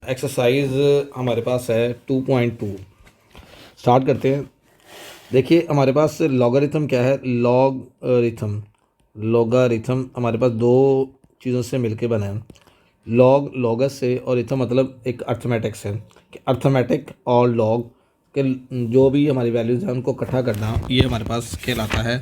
Exercise हमारे पास है 2.2। Start करते हैं। देखिए हमारे पास लॉगरिथम क्या है, लॉगरिथम हमारे पास दो चीज़ों से मिलके बना है। लॉगस से, और इथम मतलब एक अर्थमेटिक से, कि अर्थमेटिक और लॉग के जो भी हमारी वैल्यूज़ हैं उनको इकट्ठा करना, ये हमारे पास कहलाता है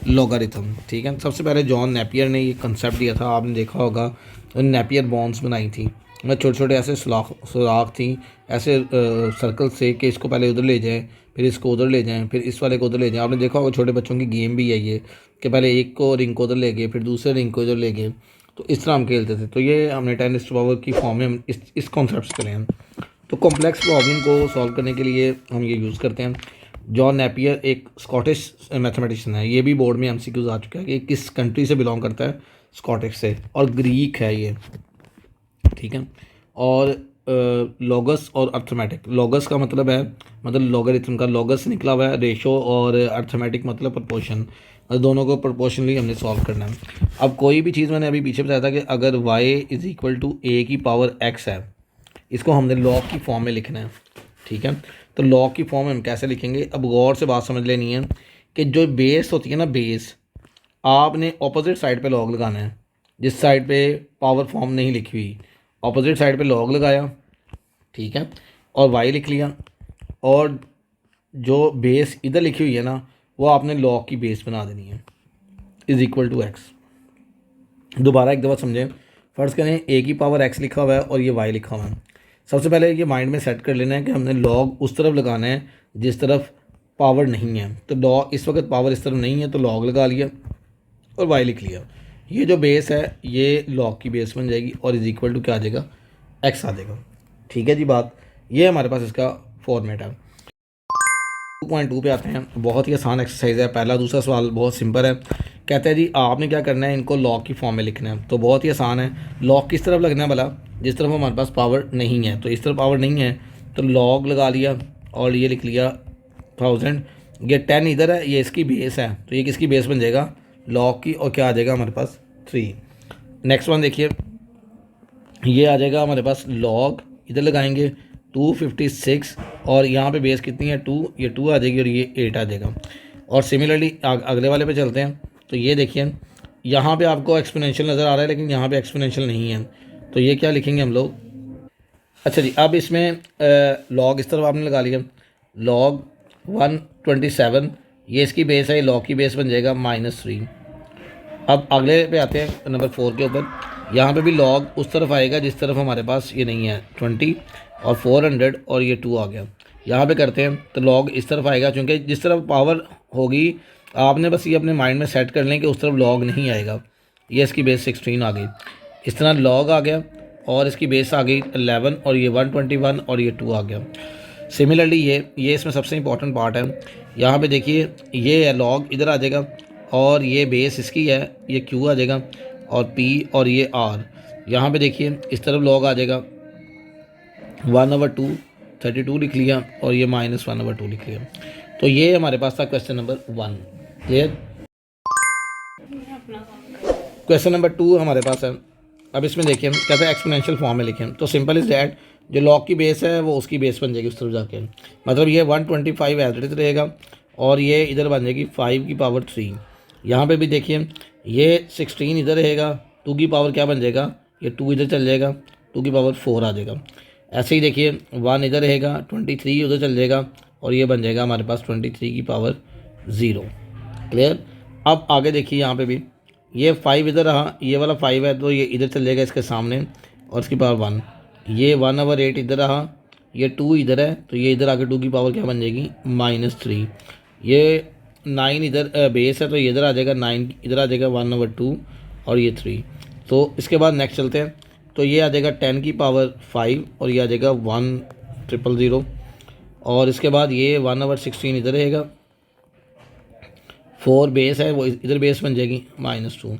लॉगरिथम। ठीक है। सबसे पहले जॉन नेपियर ने ये कंसेप्ट दिया था, आपने देखा होगा। नेपियर बॉन्ड्स बनाई थी, मैं छोटे छोटे ऐसे सुराख थी, ऐसे सर्कल से, कि इसको पहले उधर ले जाएं, फिर इसको उधर ले जाएं, फिर इस वाले को उधर ले जाएं। आपने देखा होगा छोटे बच्चों की गेम भी है ये, कि पहले एक को रिंग को उधर ले गए, फिर दूसरे रिंग को इधर ले गए। तो इस तरह हम खेलते थे। तो ये हमने 10 की फॉर्म में हम इस कॉन्सेप्ट से चले हैं। तो कॉम्प्लेक्स प्रॉब्लम को सॉल्व करने के लिए हम ये यूज़ करते हैं। जॉन नेपियर एक स्कॉटिश मैथमेटिशियन है, ये भी बोर्ड में एमसीक्यूज आ चुका है कि किस कंट्री से बिलोंग करता है, स्कॉटिश से, और ग्रीक है ये। ठीक है। और लॉगस और अर्थमेटिक, लॉगस का मतलब है, मतलब लॉगरिथम का लॉगस निकला हुआ है रेशो, और अर्थमेटिक मतलब प्रोपोर्शन। दोनों को प्रोपोर्शनली हमने सॉल्व करना है। अब कोई भी चीज़ मैंने अभी पीछे बताया था कि अगर y is equal to a की पावर x है, इसको हमने लॉग की फॉर्म में लिखना है। ठीक है। तो लॉग की फॉर्म में हम कैसे लिखेंगे, अब गौर से बात समझ लेनी है कि जो बेस होती है ना, बेस, आपने ऑपोजिट साइड पे लॉग लगाना है। जिस साइड पे पावर फॉर्म नहीं लिखी हुई, ऑपोजिट साइड पे लॉग लगाया। ठीक है। और y लिख लिया, और जो बेस इधर लिखी हुई है ना, वो आपने लॉग की बेस बना देनी है, इज़ इक्वल टू एक्स। दोबारा एक दफ़ा समझें। फ़र्ज़ करें a की पावर x लिखा हुआ है और ये y लिखा हुआ है। सबसे पहले ये माइंड में सेट कर लेना है कि हमने लॉग उस तरफ लगाना है जिस तरफ पावर नहीं है। तो लॉग इस वक्त पावर इस तरफ नहीं है, तो लॉग लगा लिया और y लिख लिया। ये जो बेस है ये लॉग की बेस बन जाएगी, और इज़ इक्वल टू क्या आ जाएगा, x आ जाएगा। ठीक है जी बात, ये हमारे पास इसका फॉर्मेट है। 2.2 पे आते हैं। बहुत ही आसान एक्सरसाइज है। पहला दूसरा सवाल बहुत सिंपल है। कहते हैं जी आपने क्या करना है, इनको लॉग की फॉर्म में लिखना है। तो बहुत ही आसान है। लॉग किस तरफ लगना है भला, जिस तरफ हमारे पास पावर नहीं है। तो इस तरफ पावर नहीं है तो लॉग लगा लिया, और ये लिख लिया 1000। ये 10 इधर है, ये इसकी बेस है, तो ये किसकी बेस बन जाएगा, लॉग की। और क्या आ जाएगा हमारे पास, 3। नेक्स्ट वन देखिए, ये आ जाएगा हमारे पास लॉग, इधर लगाएंगे 256, और यहाँ पे बेस कितनी है 2, ये 2 आ जाएगी और ये 8 आ जाएगा। और सिमिलरली अगले वाले पे चलते हैं। तो ये देखिए यहाँ पे आपको एक्सपोनेंशियल नज़र आ रहा है, लेकिन यहाँ पे एक्सपोनेंशियल नहीं है। तो ये क्या लिखेंगे हम लोग, अच्छा जी, अब इसमें लॉग इस तरफ आपने लगा लिया, लॉग 127, ये इसकी बेस है, लॉग की बेस बन जाएगा -3। अब अगले पे आते हैं नंबर 4 के ऊपर। यहाँ पे भी लॉग उस तरफ आएगा जिस तरफ हमारे पास ये नहीं है, 20 और 400, और ये 2 आ गया। यहाँ पे करते हैं तो लॉग इस तरफ आएगा, क्योंकि जिस तरफ पावर होगी आपने बस ये अपने माइंड में सेट कर लें कि उस तरफ लॉग नहीं आएगा। ये इसकी बेस 16 आ गई, इस तरह लॉग आ गया, और इसकी बेस आ गई 11, और ये 121, और ये 2 आ गया। सिमिलरली ये इसमें सबसे इंपॉर्टेंट पार्ट है। यहाँ पे देखिए ये है लॉग, इधर आ जाएगा, और ये बेस इसकी है, ये क्यू आ जाएगा, और पी, और ये आर। यहाँ पे देखिए इस तरफ लॉग आ जाएगा 1/2, 32 लिख लिया, और ये -1/2 लिख लिया। तो ये हमारे पास था question number 1। Clear. Question number 2 हमारे पास है। अब इसमें देखिए कहते हैं एक्सपोनेंशियल फॉर्म में लिखें। तो सिंपल इज डैट, जो लॉग की बेस है वो उसकी बेस बन जाएगी उस तरफ जाके, मतलब ये 125 एज इट इज रहेगा, और ये इधर बन जाएगी 5 की पावर 3। यहाँ पे भी देखिए ये 16 इधर रहेगा, 2 की पावर क्या बन जाएगा, ये 2 इधर चल जाएगा, 2 की पावर 4 आ जाएगा। ऐसे ही देखिए 1 इधर रहेगा, 23 उधर चल जाएगा, और ये बन जाएगा हमारे पास 23 की पावर 0। क्लियर। अब आगे देखिए यहाँ पे भी ये 5 इधर रहा, ये वाला 5 है तो ये इधर चल जाएगा इसके सामने, और इसकी पावर 1। ये 1/8 इधर रहा, ये 2 इधर है, तो ये इधर आके 2 की पावर क्या बन जाएगी, -3। ये 9 इधर बेस है, तो ये इधर आ जाएगा 9, इधर आ जाएगा 1/2, और ये 3। तो इसके बाद नेक्स्ट चलते हैं। तो ये आ जाएगा 10 की पावर 5, और ये आ जाएगा 1000, और इसके बाद ये 1/16 इधर रहेगा, 4 बेस है, वो इधर बेस बन जाएगी -2।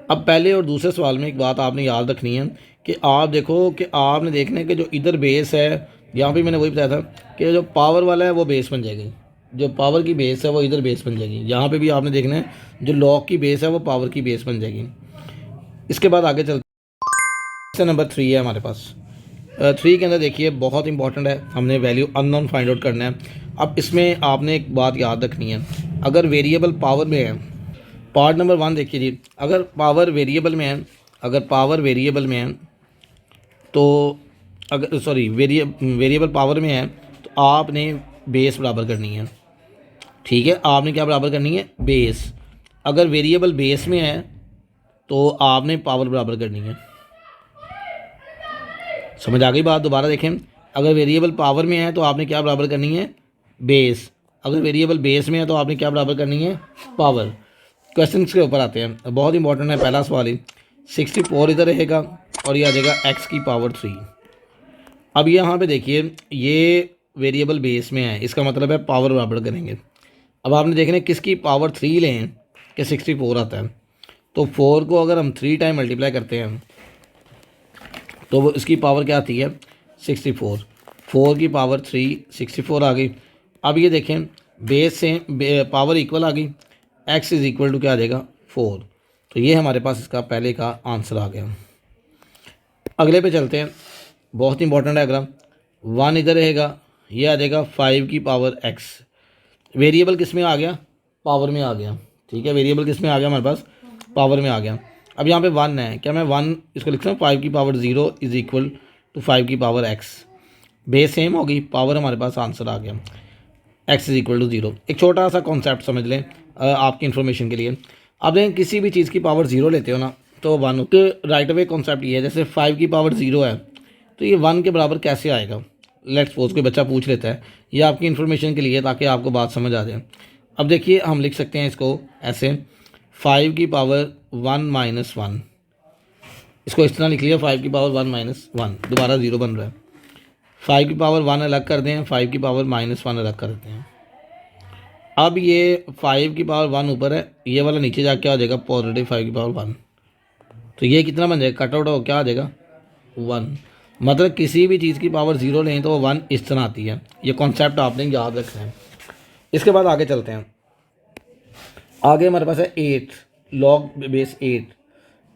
अब पहले और दूसरे सवाल में एक बात आपने याद रखनी है कि आप देखो कि आपने देखना है कि जो इधर बेस है, यहाँ पे मैंने वही बताया था कि जो पावर वाला है वो बेस बन जाएगी, जो पावर की बेस है वो इधर बेस बन जाएगी। यहाँ पे भी आपने देखना है जो लॉग की बेस है वो पावर की बेस बन जाएगी। इसके बाद आगे चलते हैं, नंबर 3 है हमारे पास। 3 के अंदर देखिए बहुत इंपॉर्टेंट है, हमने वैल्यू अननोन फाइंड आउट करना है। अब इसमें आपने एक बात याद रखनी है, अगर वेरिएबल पावर में है, पार्ट नंबर 1 देखिए जी, अगर पावर वेरिएबल में है, अगर पावर वेरिएबल में है तो अगर सॉरी वेरिएबल पावर में है तो आपने बेस बराबर करनी है। ठीक है, आपने क्या बराबर करनी है? बेस। अगर वेरिएबल बेस में है तो आपने पावर बराबर करनी है। समझ आ गई बात? दोबारा देखें, अगर वेरिएबल पावर में है तो आपने क्या बराबर करनी है? बेस। अगर वेरिएबल बेस में है तो आपने क्या बराबर करनी है? पावर। क्वेश्चन के ऊपर आते हैं, बहुत इंपॉर्टेंट है पहला सवाल ही। 64 इधर रहेगा और ये आ जाएगा x की पावर 3। अब यहाँ पे देखिए ये वेरिएबल बेस में है, इसका मतलब है पावर बराबर करेंगे। अब आपने देखना है किसकी पावर 3 लें कि 64 आता है, तो 4 को अगर हम 3 टाइम मल्टीप्लाई करते हैं तो वो इसकी पावर क्या आती है? 64। 4 की पावर 3 64 आ गई। अब ये देखें बेस से पावर इक्वल आ गई, x इज़ इक्वल टू क्या आ जाएगा? 4। तो ये हमारे पास इसका पहले का आंसर आ गया। अगले पे चलते हैं, बहुत इंपॉर्टेंट है अगला। 1 इधर रहेगा, ये आ जाएगा 5 की पावर x। वेरिएबल किस में आ गया? पावर में आ गया। ठीक है, वेरिएबल किस में आ गया? हमारे पास पावर में आ गया। अब यहाँ पे 1 है, क्या मैं 1 इसको लिख सकता हूँ? 5 की पावर 0 इज़ इक्वल टू 5 की पावर x। बेस सेम होगी, पावर हमारे पास आंसर आ गया, x इज़ इक्वल टू 0। एक छोटा सा कॉन्सेप्ट समझ लें आपकी इन्फॉर्मेशन के लिए। आप देखें किसी भी चीज़ की पावर 0 लेते हो ना तो 1 के राइट अवे कॉन्सेप्ट ये है, जैसे 5 की पावर 0 है तो ये 1 के बराबर कैसे आएगा? लेट्स सपोज कोई बच्चा पूछ लेता है, ये आपकी इन्फॉर्मेशन के लिए ताकि आपको बात समझ आ जाए। अब देखिए हम लिख सकते हैं इसको ऐसे, 5 की पावर 1 माइनस 1, इसको इस तरह लिख लिया, 5 की पावर 1 माइनस 1, दोबारा 0 बन रहा है। 5 की पावर 1 अलग कर दें, 5 की पावर माइनस 1 अलग कर देते हैं। अब ये 5 की पावर 1 ऊपर है, ये वाला नीचे जाके क्या हो जाएगा? पॉजिटिव 5 की पावर 1। तो ये कितना बन जाएगा? कट आउट हो क्या आ जाएगा? 1। मतलब किसी भी चीज़ की पावर 0 लें तो 1 इस तरह आती है। ये कॉन्सेप्ट आपने याद रखना है। इसके बाद आगे चलते हैं, आगे हमारे पास है 8 लॉग बेस 8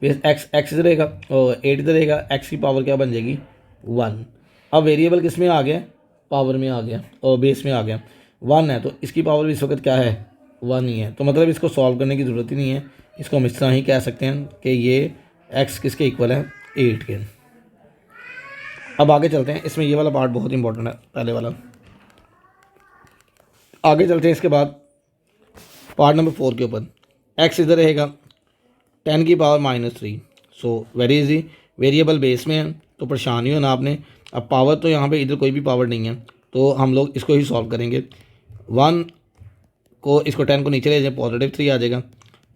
बेस x इधर रहेगा और 8 इधर रहेगा, x की पावर क्या बन जाएगी? 1। अब वेरिएबल किस में आ गया? पावर में आ गया और बेस में आ गया। 1 है तो इसकी पावर भी इस वक्त क्या है? 1 ही है। तो मतलब इसको सॉल्व करने की ज़रूरत ही नहीं है, इसको हम इस तरह ही कह सकते हैं कि ये x किसके इक्वल है? 8 के। अब आगे चलते हैं, इसमें ये वाला पार्ट बहुत इंपॉर्टेंट है, पहले वाला। आगे चलते हैं इसके बाद पार्ट नंबर 4 के ऊपर। x इधर रहेगा 10 की power minus 3। So very easy, variable base में है तो परेशान ही होना आपने। अब पावर तो यहाँ पे इधर कोई भी पावर नहीं है तो हम लोग इसको ही सॉल्व करेंगे। 1 को इसको 10 को नीचे ले जाए, पॉजिटिव 3 आ जाएगा।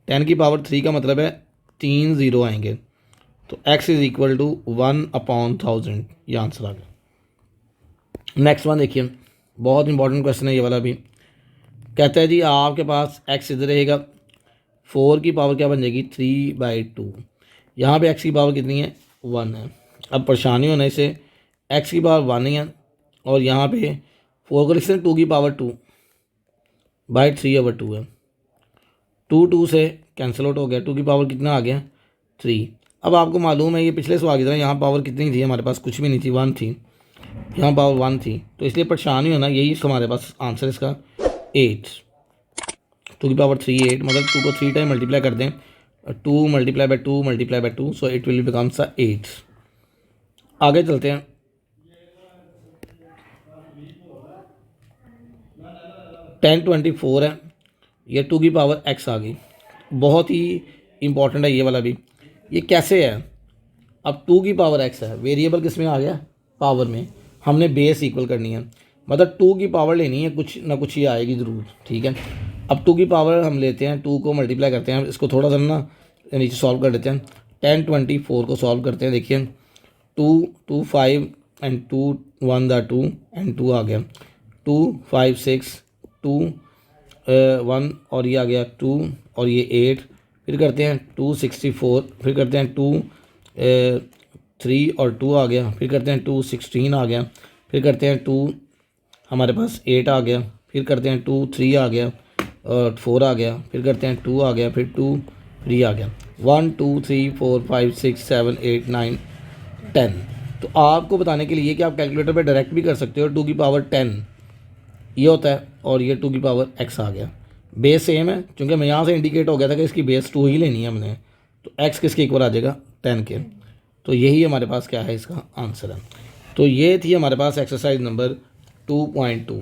10 की पावर 3 का मतलब है 3 0 आएंगे, तो x इज़ इक्वल टू 1/1000, ये आंसर आ गया। नेक्स्ट वन देखिए, बहुत इंपॉर्टेंट क्वेश्चन है ये वाला भी। कहता है जी आपके पास x इधर रहेगा, 4 की पावर क्या बन जाएगी? 3/2। यहाँ पे x की पावर कितनी है? 1 है। अब परेशानी होने से x की पावर 1 है और यहाँ पे 4 को लिख सकते हैं 2 की पावर 2/3/2 है। 2 से कैंसिल आउट हो गया, 2 की पावर कितना आ गया? 3। अब आपको मालूम है ये पिछले सवाल की तरह यहाँ पावर कितनी थी? हमारे पास कुछ भी नहीं थी, 1 थी। यहाँ पावर 1 थी तो इसलिए परेशान ही होना, यही हमारे पास आंसर इसका 8। 2 की पावर 3 8, मतलब 2 को 3 टाइम मल्टीप्लाई कर दें, 2 multiply by 2 multiply by 2, so it will becomes 8। आगे चलते हैं, 1024 है, ये 2 की पावर x आ गई। बहुत ही इंपॉर्टेंट है ये वाला भी। ये कैसे है? अब 2 की पावर x है, वेरिएबल किस में आ गया? पावर में। हमने बेस इक्वल करनी है, मतलब 2 की पावर लेनी है, कुछ ना कुछ ही आएगी ज़रूर। ठीक है, अब 2 की पावर हम लेते हैं, 2 को मल्टीप्लाई करते हैं, इसको थोड़ा सा ना नीचे सॉल्व कर देते हैं। 1024 को सॉल्व करते हैं, देखिए 2 2 5 एंड 2 1 2 एंड 2 आ गया, 2 5 6 2 1 और ये आ गया 2 और ये 8। फिर करते हैं 264, फिर करते हैं 2 3 और 2 आ गया, फिर करते हैं 2 16 आ गया, फिर करते हैं 2 हमारे पास 8 आ गया, फिर करते हैं 2 3 आ गया और 4 आ गया, फिर करते हैं 2 आ गया, फिर 2 3 आ गया। 1 2 3 4 5 6 7 8 9 10। तो आपको बताने के लिए कि आप कैलकुलेटर पे डायरेक्ट भी कर सकते हो, 2 की पावर 10 ये होता है और ये 2 की पावर x आ गया। बेस सेम है, क्योंकि मैं यहाँ से इंडिकेट हो गया था कि इसकी बेस 2 ही लेनी है हमने, तो x किसके इक्वल आ जाएगा 10 के। तो यही हमारे पास क्या है, इसका आंसर है। तो ये थी हमारे पास एक्सरसाइज नंबर 2.2।